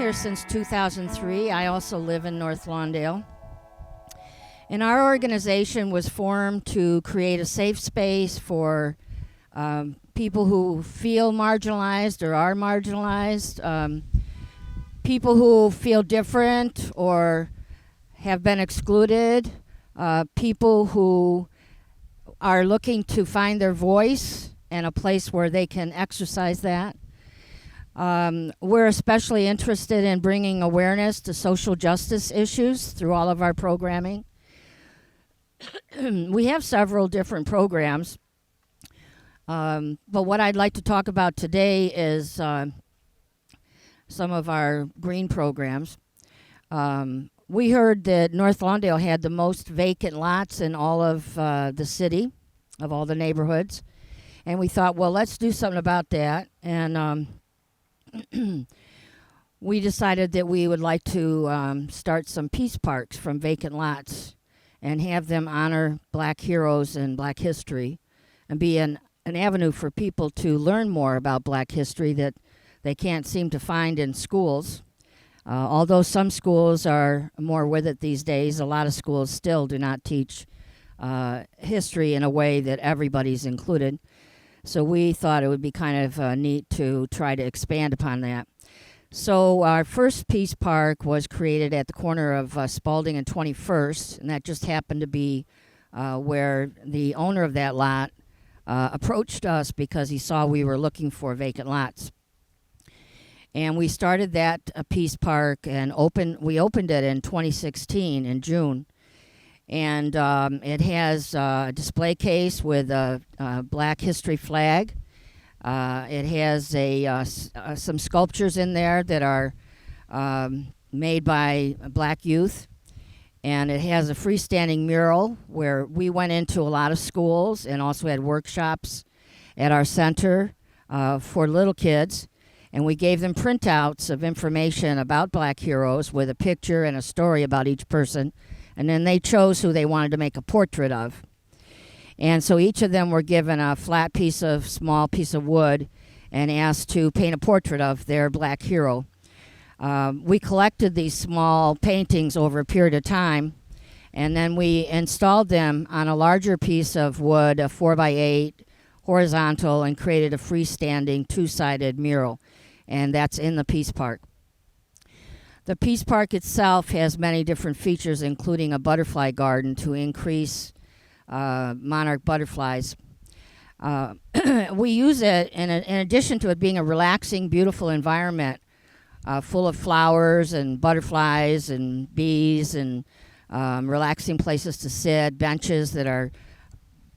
here since 2003. I also live in North Lawndale. And our organization was formed to create a safe space for people who feel marginalized or are marginalized, people who feel different or have been excluded, people who are looking to find their voice and a place where they can exercise that. We're especially interested in bringing awareness to social justice issues through all of our programming. We have several different programs, but what I'd like to talk about today is some of our green programs. We heard that North Lawndale had the most vacant lots in all of the city, of all the neighborhoods, and we thought, well, let's do something about that. And we decided that we would like to start some peace parks from vacant lots and have them honor Black heroes and Black history and be an avenue for people to learn more about Black history that they can't seem to find in schools. Although some schools are more with it these days, a lot of schools still do not teach history in a way that everybody's included. So we thought it would be kind of neat to try to expand upon that. So our first peace park was created at the corner of Spaulding and 21st, and that just happened to be where the owner of that lot approached us because he saw we were looking for vacant lots. And we started that peace park and we opened it in 2016 in June. And it has a display case with a Black history flag. It has some sculptures in there that are made by Black youth. And it has a freestanding mural where we went into a lot of schools and also had workshops at our center for little kids. And we gave them printouts of information about Black heroes with a picture and a story about each person. And then they chose who they wanted to make a portrait of. And so each of them were given a small piece of wood and asked to paint a portrait of their Black hero. We collected these small paintings over a period of time, and then we installed them on a larger piece of wood, a 4x8, horizontal, and created a freestanding two-sided mural. And that's in the Peace Park. The Peace Park itself has many different features, including a butterfly garden to increase monarch butterflies. We use it in addition to it being a relaxing, beautiful environment full of flowers and butterflies and bees and relaxing places to sit, benches that are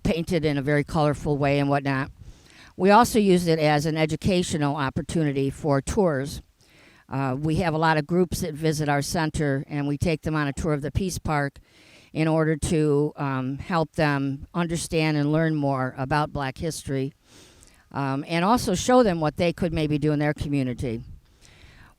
painted in a very colorful way and whatnot. We also use it as an educational opportunity for tours. We have a lot of groups that visit our center, and we take them on a tour of the Peace Park in order to help them understand and learn more about Black history, and also show them what they could maybe do in their community.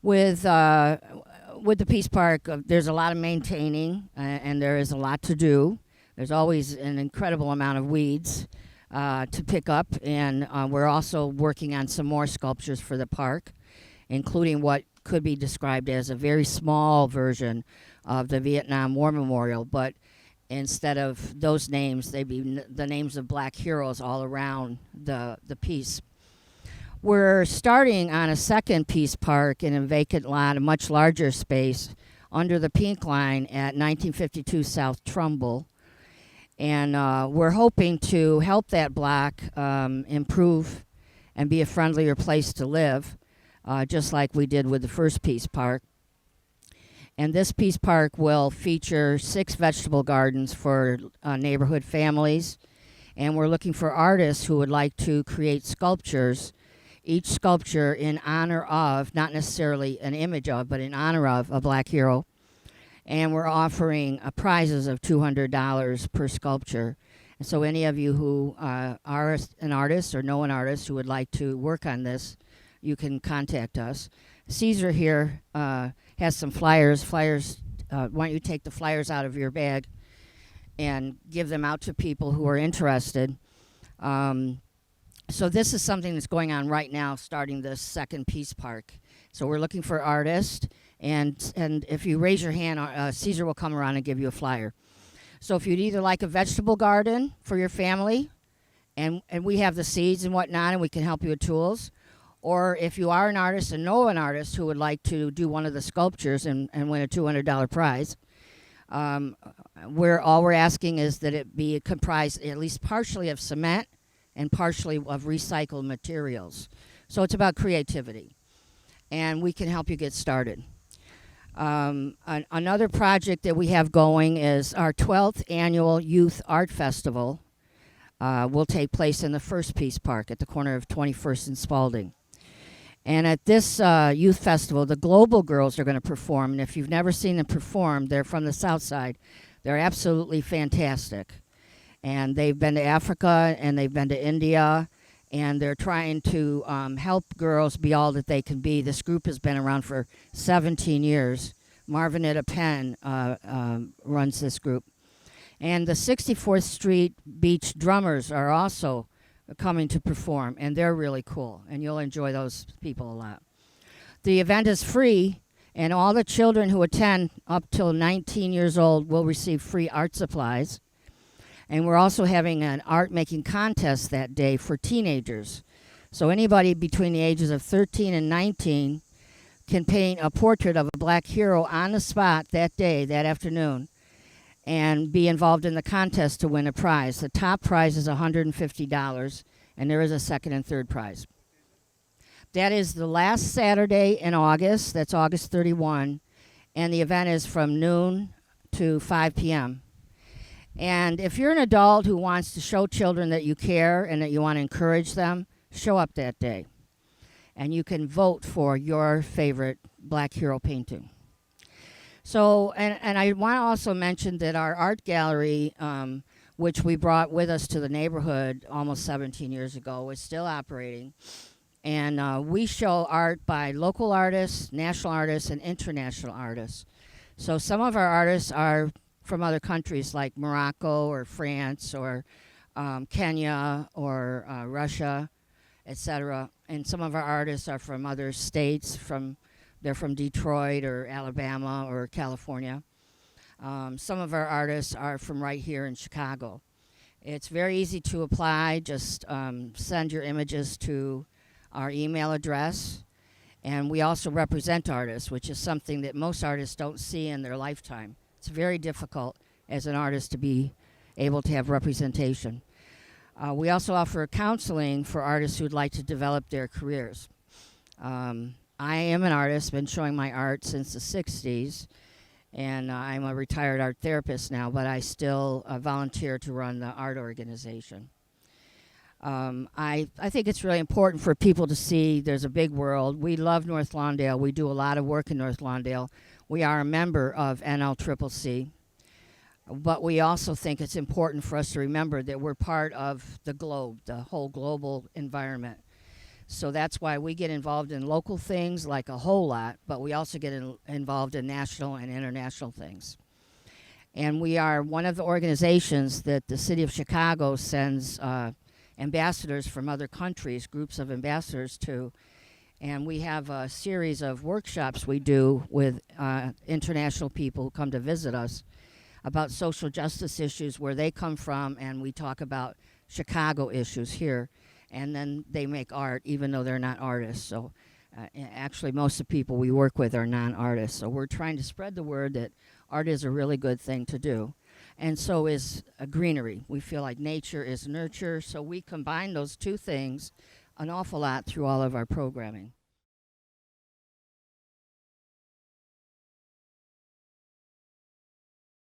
With the Peace Park, there's a lot of maintaining, and there is a lot to do. There's always an incredible amount of weeds to pick up, and we're also working on some more sculptures for the park, including what could be described as a very small version of the Vietnam War Memorial, but instead of those names, they'd be the names of Black heroes all around the piece. We're starting on a second Peace Park in a vacant lot, a much larger space, under the Pink Line at 1952 South Trumbull. And we're hoping to help that block improve and be a friendlier place to live, just like we did with the first Peace Park. And this Peace Park will feature 6 vegetable gardens for neighborhood families. And we're looking for artists who would like to create sculptures, each sculpture in honor of, not necessarily an image of, but in honor of a Black hero. And we're offering prizes of $200 per sculpture. And so any of you who are an artist or know an artist who would like to work on this, you can contact us. Caesar here has some flyers. Why don't you take the flyers out of your bag and give them out to people who are interested. So this is something that's going on right now, starting the second Peace Park. So we're looking for artists, and if you raise your hand, Caesar will come around and give you a flyer. So if you'd either like a vegetable garden for your family, and we have the seeds and whatnot, and we can help you with tools, or if you are an artist and know an artist who would like to do one of the sculptures and win a $200 prize, all we're asking is that it be comprised at least partially of cement and partially of recycled materials. So it's about creativity, and we can help you get started. Another project that we have going is our 12th annual Youth Art Festival. Will take place in the First Peace Park at the corner of 21st and Spaulding. And at this youth festival, the Global Girls are going to perform. And if you've never seen them perform, they're from the South Side. They're absolutely fantastic. And they've been to Africa and they've been to India. And they're trying to help girls be all that they can be. This group has been around for 17 years. Marvinetta Penn runs this group. And the 64th Street Beach Drummers are also coming to perform, and they're really cool, and you'll enjoy those people a lot. The event is free, and all the children who attend up till 19 years old will receive free art supplies. And we're also having an art making contest that day for teenagers. So anybody between the ages of 13 and 19 can paint a portrait of a black hero on the spot that day, that afternoon, and be involved in the contest to win a prize. The top prize is $150, and there is a second and third prize. That is the last Saturday in August. That's August 31, and the event is from noon to 5 p.m. And if you're an adult who wants to show children that you care and that you want to encourage them, show up that day. And you can vote for your favorite black hero painting. So, and I want to also mention that our art gallery, which we brought with us to the neighborhood almost 17 years ago, is still operating. And we show art by local artists, national artists, and international artists. So some of our artists are from other countries like Morocco or France or Kenya or Russia, etc. And some of our artists are from other states, they're from Detroit or Alabama or California. Some of our artists are from right here in Chicago. It's very easy to apply. Just send your images to our email address. And we also represent artists, which is something that most artists don't see in their lifetime. It's very difficult as an artist to be able to have representation. We also offer counseling for artists who'd like to develop their careers. I am an artist, been showing my art since the 60s, and I'm a retired art therapist now, but I still volunteer to run the art organization. I think it's really important for people to see there's a big world. We love North Lawndale. We do a lot of work in North Lawndale. We are a member of NLCCC, but we also think it's important for us to remember that we're part of the globe, the whole global environment. So that's why we get involved in local things like a whole lot, but we also get involved in national and international things. And we are one of the organizations that the city of Chicago sends ambassadors from other countries, groups of ambassadors to. And we have a series of workshops we do with international people who come to visit us about social justice issues where they come from, and we talk about Chicago issues here. And then they make art even though they're not artists. So actually most of the people we work with are non-artists. So we're trying to spread the word that art is a really good thing to do. And so is greenery. We feel like nature is nurture. So we combine those two things an awful lot through all of our programming.